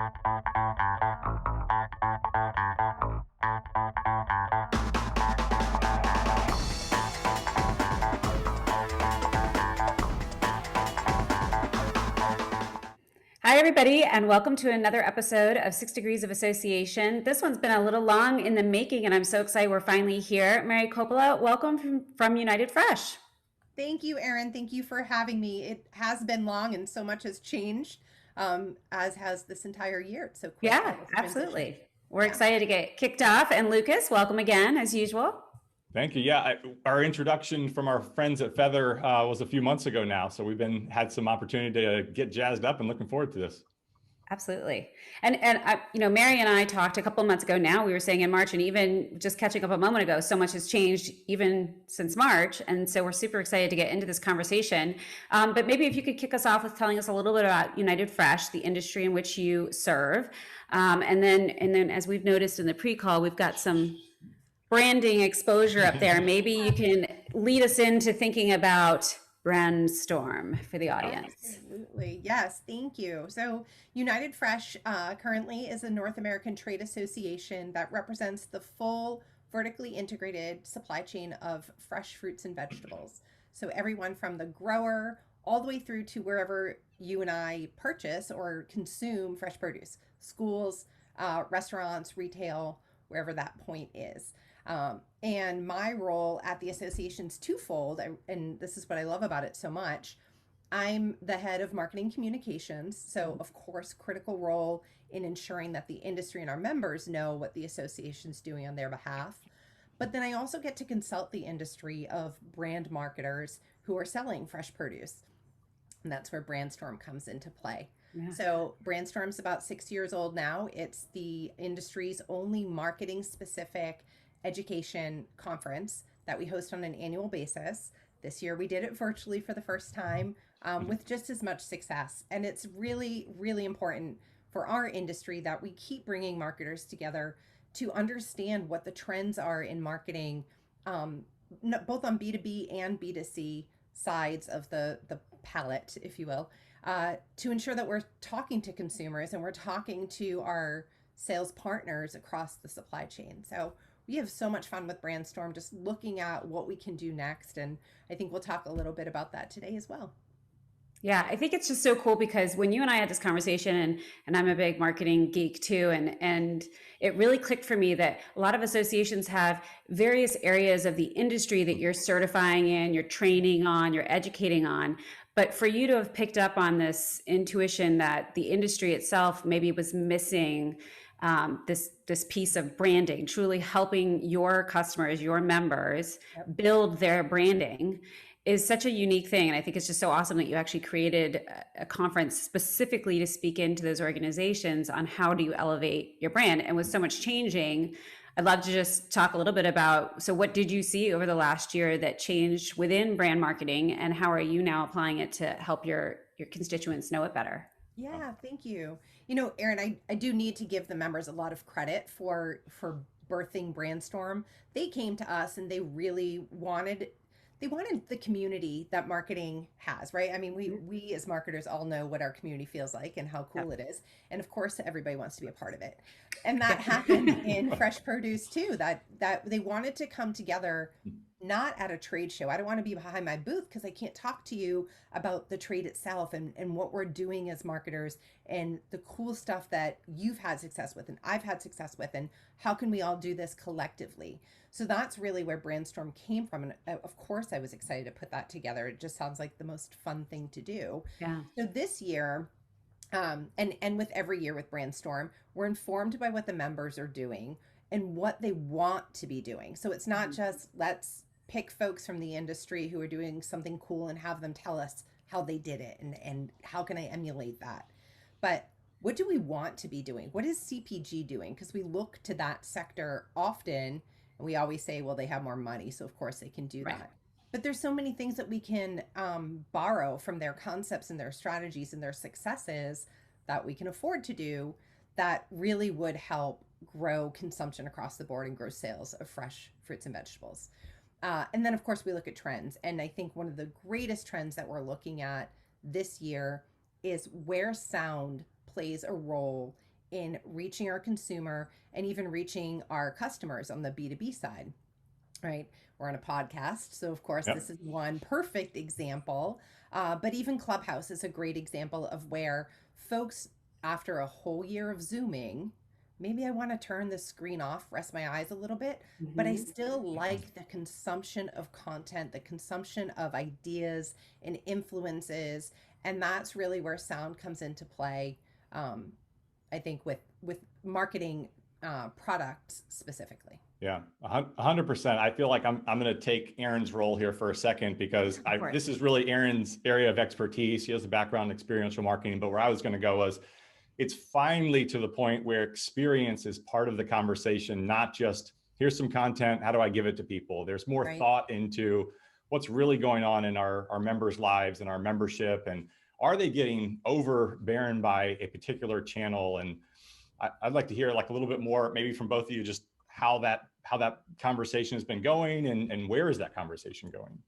Hi, everybody, and welcome to another episode of 6 Degrees of Association. This one's been a little long in the making, and I'm so excited we're finally here. Mary Coppola, welcome from United Fresh. Thank you, Erin. Thank you for having me. It has been long and so much has changed, as has this entire year. It's so quick, Yeah, all this transition. absolutely. We're Yeah. excited to get kicked off. And Lucas, welcome again, as usual. Thank you. Yeah, our introduction from our friends at Feather was a few months ago now, so we've had some opportunity to get jazzed up and looking forward to this. Absolutely. And Mary and I talked a couple of months ago now, we were saying in March, and even just catching up a moment ago, so much has changed even since March. And so we're super excited to get into this conversation. But maybe if you could kick us off with telling us a little bit about United Fresh, the industry in which you serve. And then as we've noticed in the pre-call, we've got some branding exposure up there. Maybe you can lead us into thinking about BrandStorm for the audience. Absolutely. Yes, thank you. So, United Fresh currently is a North American trade association that represents the full vertically integrated supply chain of fresh fruits and vegetables. So, everyone from the grower all the way through to wherever you and I purchase or consume fresh produce, schools, restaurants, retail, wherever that point is. And my role at the association's twofold, and this is what I love about it so much. I'm the head of marketing communications, so of course, critical role in ensuring that the industry and our members know what the association's doing on their behalf. But then I also get to consult the industry of brand marketers who are selling fresh produce. And that's where BrandStorm comes into play. Yeah. So BrandStorm's about 6 years old now. It's the industry's only marketing specific education conference that we host on an annual basis. This year we did it virtually for the first time, with just as much success. And it's really, really important for our industry that we keep bringing marketers together to understand what the trends are in marketing, both on B2B and B2C sides of the palette, if you will, to ensure that we're talking to consumers and we're talking to our sales partners across the supply chain. So we have so much fun with BrandStorm, just looking at what we can do next. And I think we'll talk a little bit about that today as well. Yeah, I think it's just so cool because when you and I had this conversation, and I'm a big marketing geek too, and it really clicked for me that a lot of associations have various areas of the industry that you're certifying in, you're training on, you're educating on. But for you to have picked up on this intuition that the industry itself maybe was missing this piece of branding, truly helping your customers, your members build their branding is such a unique thing. And I think it's just so awesome that you actually created a conference specifically to speak into those organizations on how do you elevate your brand. And with so much changing, I'd love to just talk a little bit about, so what did you see over the last year that changed within brand marketing, and how are you now applying it to help your constituents know it better? Yeah, thank you. You know, Erin, I do need to give the members a lot of credit for birthing BrandStorm. They came to us and they wanted the community that marketing has, right? I mean, we as marketers all know what our community feels like and how cool it is. And of course, everybody wants to be a part of it. And that happened in fresh produce too, that they wanted to come together, not at a trade show. I don't want to be behind my booth because I can't talk to you about the trade itself and what we're doing as marketers and the cool stuff that you've had success with and I've had success with, and how can we all do this collectively. So that's really where BrandStorm came from. And of course, I was excited to put that together. It just sounds like the most fun thing to do. Yeah. So this year, and with every year with BrandStorm, we're informed by what the members are doing and what they want to be doing. So it's not just let's pick folks from the industry who are doing something cool and have them tell us how they did it and how can I emulate that. But what do we want to be doing? What is CPG doing? Because we look to that sector often and we always say, well, they have more money, so of course they can do Right. that. But there's so many things that we can borrow from their concepts and their strategies and their successes that we can afford to do that really would help grow consumption across the board and grow sales of fresh fruits and vegetables. And then, of course, we look at trends. And I think one of the greatest trends that we're looking at this year is where sound plays a role in reaching our consumer and even reaching our customers on the B2B side, right? We're on a podcast, so of course, Yep. this is one perfect example. But even Clubhouse is a great example of where folks, after a whole year of Zooming, maybe I want to turn the screen off, rest my eyes a little bit, but I Mhm. still like the consumption of content, the consumption of ideas and influences. And that's really where sound comes into play. Um, I think with marketing products specifically. Yeah, 100%. I feel like I'm going to take Erin's role here for a second because Go for it. this is really Erin's area of expertise. She has a background in experiential marketing, but where I was going to go was it's finally to the point where experience is part of the conversation, not just here's some content, how do I give it to people? There's more Right. thought into what's really going on in our members' lives and our membership, and are they getting overbearing by a particular channel? And I'd like to hear like a little bit more, maybe from both of you, just how that conversation has been going, and where is that conversation going?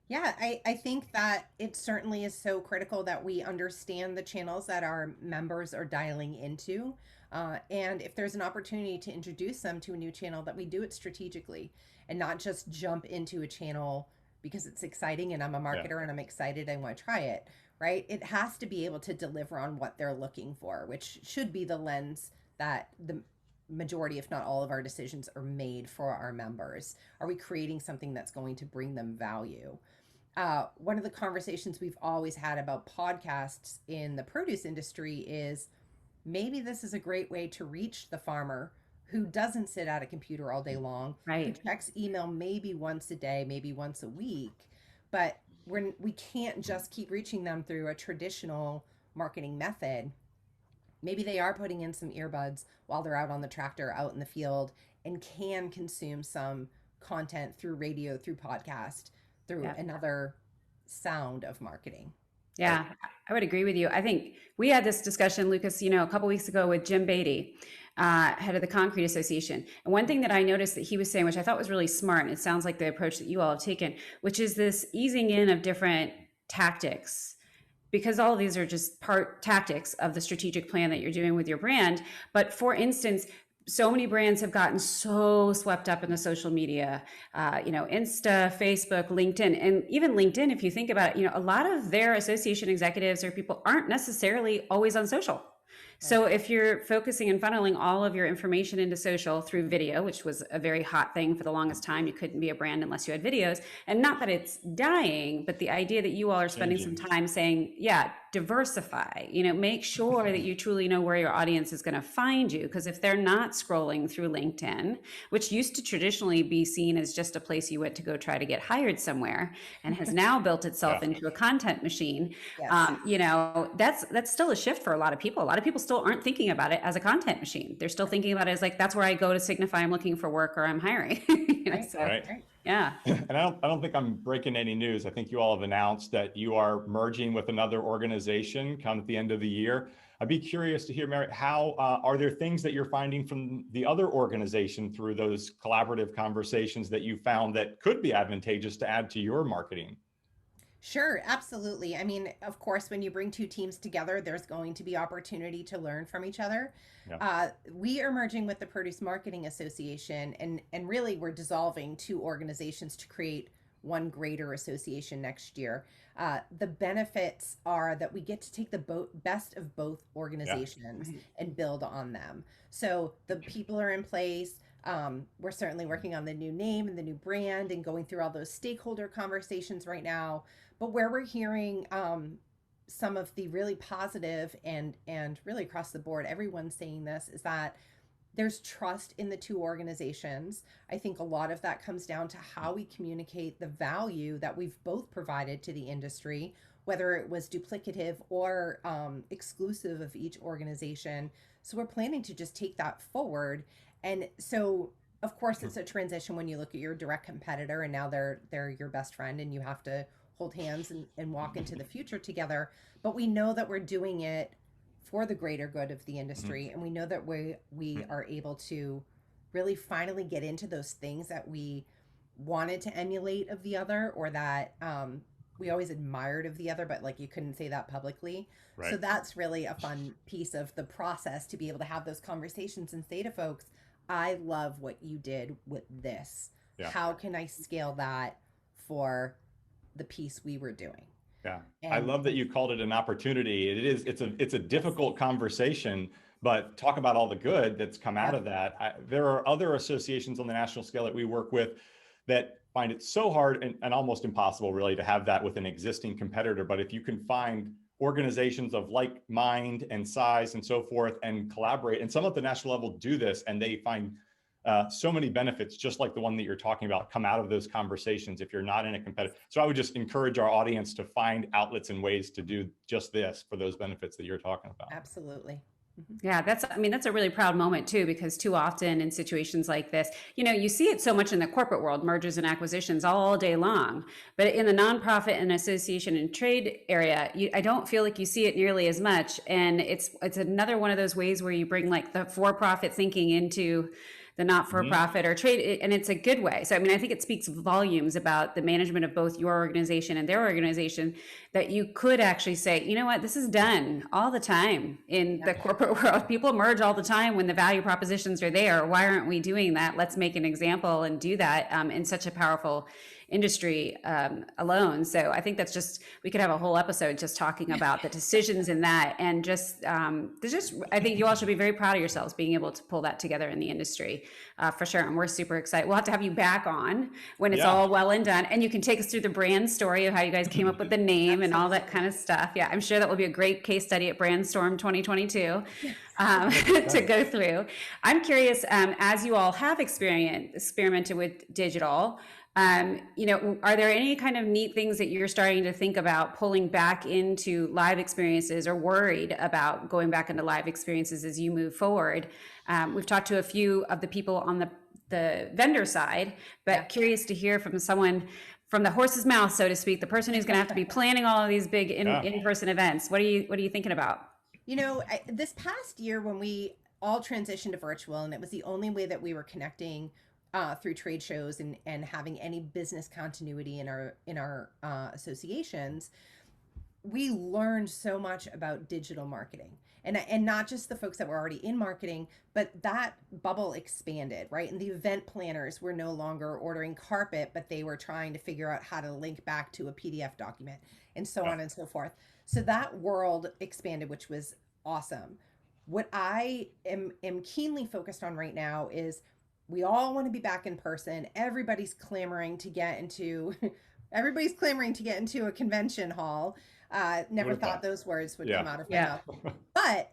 Yeah, I think that it certainly is so critical that we understand the channels that our members are dialing into. And if there's an opportunity to introduce them to a new channel, that we do it strategically and not just jump into a channel because it's exciting and I'm a Yeah. marketer and I'm excited, I want to try it, right? It has to be able to deliver on what they're looking for, which should be the lens that the majority, if not all of our decisions are made for our members. Are we creating something that's going to bring them value? One of the conversations we've always had about podcasts in the produce industry is maybe this is a great way to reach the farmer who doesn't sit at a computer all day long, who Right. checks email maybe once a day, maybe once a week, but we can't just keep reaching them through a traditional marketing method. Maybe they are putting in some earbuds while they're out on the tractor, out in the field, and can consume some content through radio, through podcast, through Yeah. another sound of marketing. Right. Yeah, I would agree with you. I think we had this discussion, Lucas, a couple weeks ago with Jim Beatty, head of the Concrete Association. And one thing that I noticed that he was saying, which I thought was really smart, and it sounds like the approach that you all have taken, which is this easing in of different tactics, because all of these are just part tactics of the strategic plan that you're doing with your brand. But for instance, so many brands have gotten so swept up in the social media, Insta, Facebook, LinkedIn, and even LinkedIn. If you think about it, a lot of their association executives or people aren't necessarily always on social. Right. So if you're focusing and funneling all of your information into social through video, which was a very hot thing for the longest time, you couldn't be a brand unless you had videos. And not that it's dying, but the idea that you all are spending some Changing. time saying, yeah, diversify, make sure that you truly know where your audience is going to find you. Because if they're not scrolling through LinkedIn, which used to traditionally be seen as just a place you went to go try to get hired somewhere, and has now built itself Yeah. into a content machine, Yes. that's still a shift for a lot of people. A lot of people still aren't thinking about it as a content machine. They're still thinking about it as like, that's where I go to signify I'm looking for work or I'm hiring. Right. So Right. Right. yeah. And I don't think I'm breaking any news. I think you all have announced that you are merging with another organization come at the end of the year. I'd be curious to hear, Mary, how are there things that you're finding from the other organization through those collaborative conversations that you found that could be advantageous to add to your marketing? Sure, absolutely. I mean, of course, when you bring two teams together, there's going to be opportunity to learn from each other. Yeah. We are merging with the Produce Marketing Association, and really we're dissolving two organizations to create one greater association next year. The benefits are that we get to take the best of both Yeah. organizations Right. and build on them. So the people are in place. We're certainly working on the new name and the new brand and going through all those stakeholder conversations right now. But where we're hearing some of the really positive and really across the board, everyone's saying this, is that there's trust in the two organizations. I think a lot of that comes down to how we communicate the value that we've both provided to the industry, whether it was duplicative or exclusive of each organization. So we're planning to just take that forward. And so, of course, it's a transition when you look at your direct competitor and now they're your best friend and you have to hold hands and walk into the future together. But we know that we're doing it for the greater good of the industry, and we know that we are able to really finally get into those things that we wanted to emulate of the other, or that we always admired of the other, but like you couldn't say that publicly. So Right. that's really a fun piece of the process to be able to have those conversations and say to folks, I love what you did with this. Yeah. How can I scale that for the piece we were doing? Yeah. I And love that you called it an opportunity. It's a difficult conversation, but talk about all the good that's come out yeah, of that. There are other associations on the national scale that we work with that find it so hard and almost impossible really to have that with an existing competitor. But if you can find organizations of like mind and size and so forth and collaborate, and some at the national level do this, and they find so many benefits, just like the one that you're talking about, come out of those conversations if you're not in a competitive. So I would just encourage our audience to find outlets and ways to do just this for those benefits that you're talking about. absolutely. Yeah, I mean, that's a really proud moment too, because too often in situations like this, you see it so much in the corporate world, mergers and acquisitions all day long. But in the nonprofit and association and trade area, I don't feel like you see it nearly as much. And it's another one of those ways where you bring like the for-profit thinking into the not-for-profit or trade, and it's a good way. So, I mean, I think it speaks volumes about the management of both your organization and their organization, that you could actually say, you know what, this is done all the time in the corporate world. People merge all the time when the value propositions are there. Why aren't we doing that? Let's make an example and do that in such a powerful industry alone. So I think that's just, we could have a whole episode just talking about the decisions in that. And I think you all should be very proud of yourselves being able to pull that together in the industry for sure. And we're super excited. We'll have to have you back on when it's all well and done. And you can take us through the brand story of how you guys came up with the name and all that kind of stuff. Yeah, I'm sure that will be a great case study at BrandStorm 2022 to go through. I'm curious, as you all have experimented with digital, are there any kind of neat things that you're starting to think about pulling back into live experiences, or worried about going back into live experiences as you move forward? We've talked to a few of the people on the vendor side, but curious to hear from someone from the horse's mouth, so to speak, the person who's going to have to be planning all of these big in-person events. What are you thinking about? This past year when we all transitioned to virtual, and it was the only way that we were connecting through trade shows and having any business continuity in our associations, we learned so much about digital marketing, and not just the folks that were already in marketing, but that bubble expanded, right? And the event planners were no longer ordering carpet, but they were trying to figure out how to link back to a PDF document, and so on and so forth. So that world expanded, which was awesome. What I am keenly focused on right now is we all want to be back in person. Everybody's clamoring to get into a convention hall. Never thought those words would come out of my mouth. But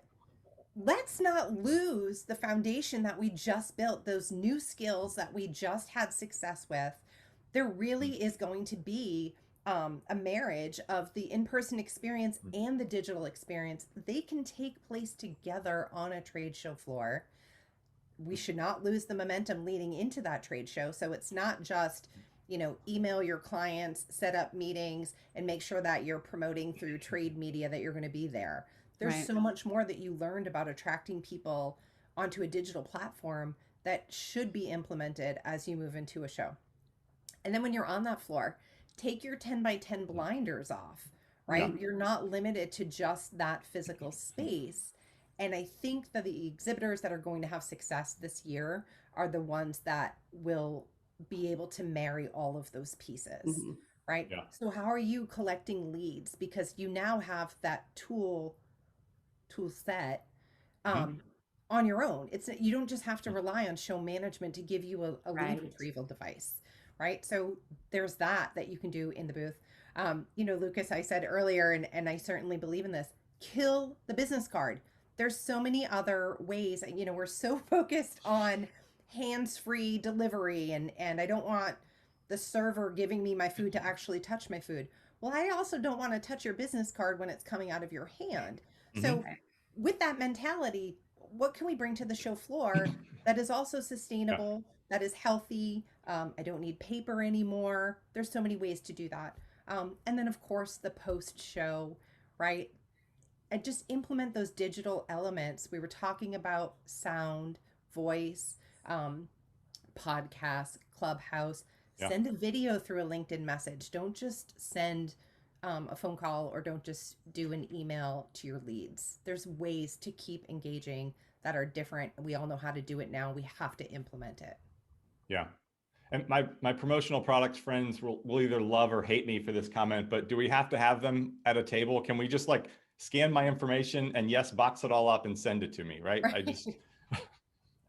let's not lose the foundation that we just built, those new skills that we just had success with. There really is going to be a marriage of the in-person experience and the digital experience. They can take place together on a trade show floor. We should not lose the momentum leading into that trade show. So it's not just, email your clients, set up meetings, and make sure that you're promoting through trade media that you're going to be there. There's so much more that you learned about attracting people onto a digital platform that should be implemented as you move into a show. And then when you're on that floor, take your 10 by 10 blinders off, right? You're not limited to just that physical space. And I think that the exhibitors that are going to have success this year are the ones that will be able to marry all of those pieces, right? So how are you collecting leads? Because you now have that tool set on your own. You don't just have to rely on show management to give you a lead retrieval device, right? So there's that you can do in the booth. Lucas, I said earlier, and I certainly believe in this, kill the business card. There's so many other ways, we're so focused on hands-free delivery and I don't want the server giving me my food to actually touch my food. Well, I also don't want to touch your business card when it's coming out of your hand. So with that mentality, what can we bring to the show floor that is also sustainable, that is healthy? I don't need paper anymore. There's so many ways to do that. And then of course the post-show, right? And just implement those digital elements. We were talking about sound, voice, podcast, Clubhouse. Send a video through a LinkedIn message. Don't just send a phone call or don't just do an email to your leads. There's ways to keep engaging that are different. We all know how to do it now. We have to implement it. Yeah. And my promotional products friends will either love or hate me for this comment, but do we have to have them at a table? Can we just like scan my information and yes, box it all up and send it to me, right? I just,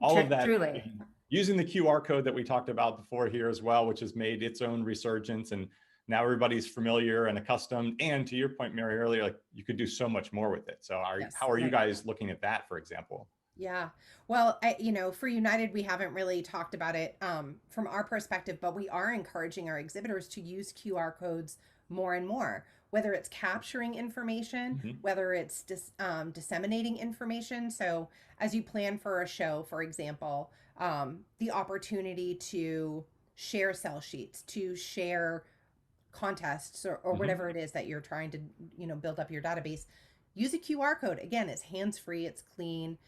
all of that, Truly. using the QR code that we talked about before here as well, which has made its own resurgence. And now everybody's familiar and accustomed. And to your point, Mary, earlier, like you could do so much more with it. So Yes. how are you guys looking at that, for example? Yeah. Well, for United, we haven't really talked about it from our perspective, but we are encouraging our exhibitors to use QR codes more and more, whether it's capturing information, whether it's disseminating information. So as you plan for a show, for example, the opportunity to share sell sheets, to share contests or whatever it is that you're trying to, build up your database, use a QR code. Again, it's hands-free, it's clean.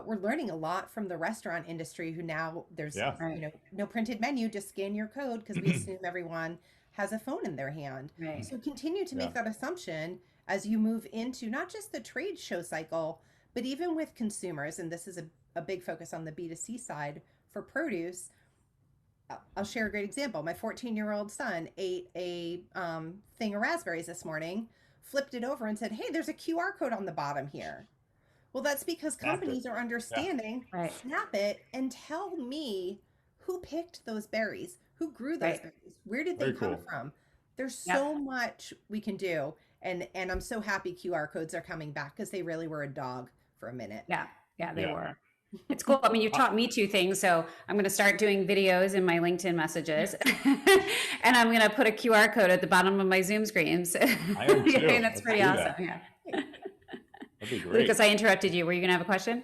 We're learning a lot from the restaurant industry who now there's, no printed menu, just scan your code because we assume everyone has a phone in their hand. Right. So continue to make that assumption as you move into not just the trade show cycle, but even with consumers. And this is a big focus on the B2C side for produce. I'll share a great example. My 14-year-old son ate a thing of raspberries this morning, flipped it over and said, "Hey, there's a QR code on the bottom here." Well, that's because companies are understanding, snap it and tell me who picked those berries, who grew those berries, where did they come from? There's so much we can do. And I'm so happy QR codes are coming back because they really were a dog for a minute. Yeah, they were. It's cool. I mean, you taught me two things. So I'm going to start doing videos in my LinkedIn messages and I'm going to put a QR code at the bottom of my Zoom screens. I am too. And that's pretty awesome. Yeah. That'd be great. Lucas, I interrupted you. Were you going to have a question?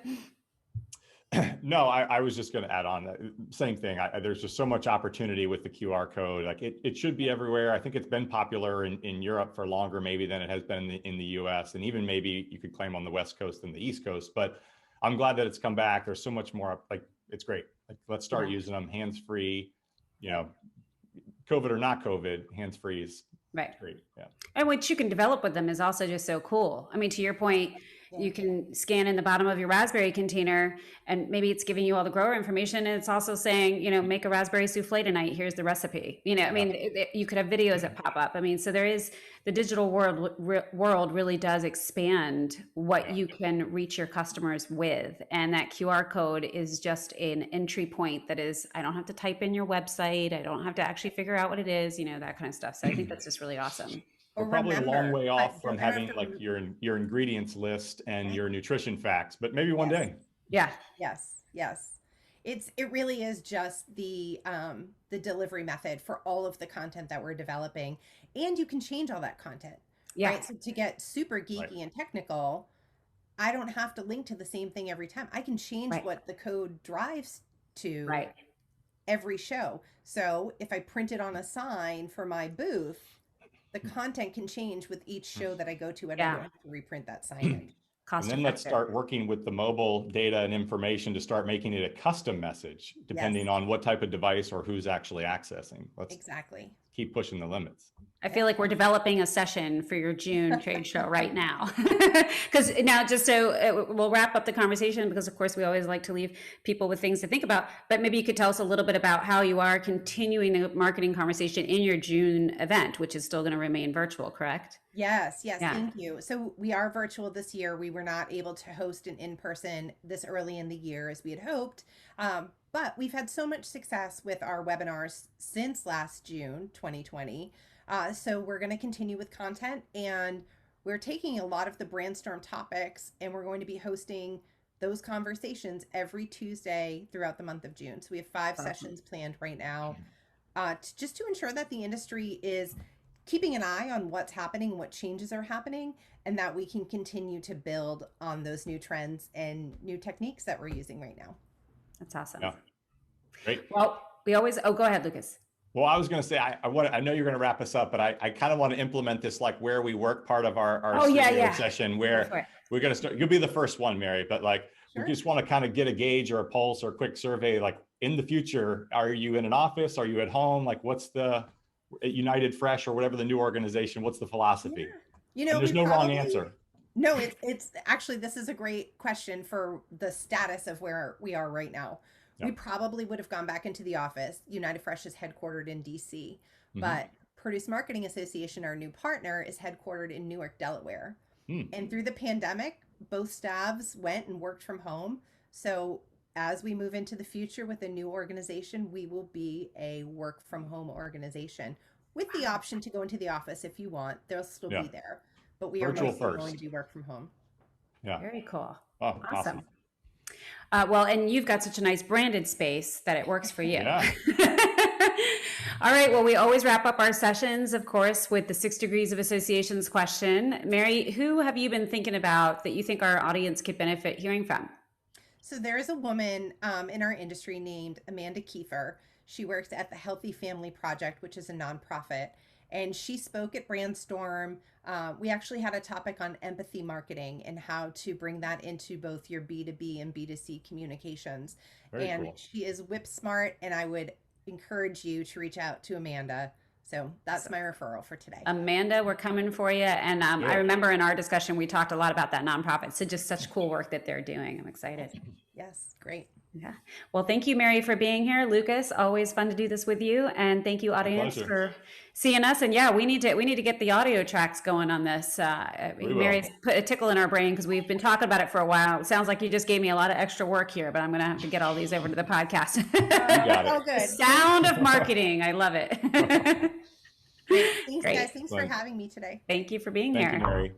No, I was just going to add on that same thing. There's just so much opportunity with the QR code. Like it should be everywhere. I think it's been popular in Europe for longer, maybe than it has been in the US, and even maybe you could claim on the West Coast than the East Coast. But I'm glad that it's come back. There's so much more. Like it's great. Like let's start using them hands-free. COVID or not COVID, hands-free is great. Yeah. And what you can develop with them is also just so cool. I mean, to your point, you can scan in the bottom of your raspberry container and maybe it's giving you all the grower information. And it's also saying, make a raspberry souffle tonight. Here's the recipe. I mean, you could have videos that pop up. I mean, so there is the digital world really does expand what you can reach your customers with. And that QR code is just an entry point that is, I don't have to type in your website. I don't have to actually figure out what it is, that kind of stuff. So I think that's just really awesome. We're probably a long way off from having like your ingredients list and your nutrition facts, but maybe one day. Yeah. Yes. It really is just the delivery method for all of the content that we're developing, and you can change all that content. Yeah. Right. So to get super geeky and technical, I don't have to link to the same thing every time. I can change what the code drives to every show. So if I print it on a sign for my booth, the content can change with each show that I go to, and I don't have to reprint that signage. And then let's start working with the mobile data and information to start making it a custom message, depending on what type of device or who's actually accessing. Let's keep pushing the limits. I feel like we're developing a session for your June trade show right now. Because now, just so we'll wrap up the conversation, because of course we always like to leave people with things to think about, but maybe you could tell us a little bit about how you are continuing the marketing conversation in your June event, which is still going to remain virtual, correct? Yes, thank you. So we are virtual this year. We were not able to host an in-person this early in the year as we had hoped. But we've had so much success with our webinars since last June 2020. So we're going to continue with content, and we're taking a lot of the BrandStorm topics and we're going to be hosting those conversations every Tuesday throughout the month of June. So we have 5 sessions planned right now, just to ensure that the industry is keeping an eye on what's happening, what changes are happening, and that we can continue to build on those new trends and new techniques that we're using right now. That's awesome. Yeah. Great. Well, we always, go ahead, Lucas. Well, I was going to say, I know you're going to wrap us up, but I kind of want to implement this like where we work part of our session where we're going to start. You'll be the first one, Mary, but like we just want to kind of get a gauge or a pulse or a quick survey. Like in the future, are you in an office? Are you at home? Like what's the at United Fresh or whatever the new organization? What's the philosophy? Yeah. You And know, there's we no wrong probably, answer. no, it's actually, this is a great question for the status of where we are right now. We Yep. probably would have gone back into the office. United Fresh is headquartered in DC, Mhm. but Produce Marketing Association, our new partner, is headquartered in Newark, Delaware. And through the pandemic, both staffs went and worked from home. So as we move into the future with a new organization, we will be a work from home organization with the option to go into the office if you want. They'll still Yeah. be there, but we are Virtual mostly going first. to be work from home. Yeah. Very cool. Oh, Awesome. awesome. Well, and you've got such a nice branded space that it works for you. Yeah. All right. Well, we always wrap up our sessions, of course, with the 6 degrees of associations question. Mary, who have you been thinking about that you think our audience could benefit hearing from? So there is a woman in our industry named Amanda Kiefer. She works at the Healthy Family Project, which is a nonprofit, and she spoke at BrandStorm. We actually had a topic on empathy marketing and how to bring that into both your B2B and B2C communications. Very And cool. she is whip smart, and I would encourage you to reach out to Amanda. So that's my referral for today. Amanda, we're coming for you. And I remember in our discussion, we talked a lot about that nonprofit. So just such cool work that they're doing. I'm excited. Yes, great. Yeah. Well, thank you, Mary, for being here. Lucas, always fun to do this with you. And thank you, audience, pleasure. for seeing us. And yeah, we need to get the audio tracks going on this. Mary's put a tickle in our brain because we've been talking about it for a while. It sounds like you just gave me a lot of extra work here, but I'm going to have to get all these over to the podcast. You got it. Oh, good. Sound of marketing. I love it. Great. Thanks, Great. guys. Thanks for having me today. Thank you for being Thank here. you, Mary.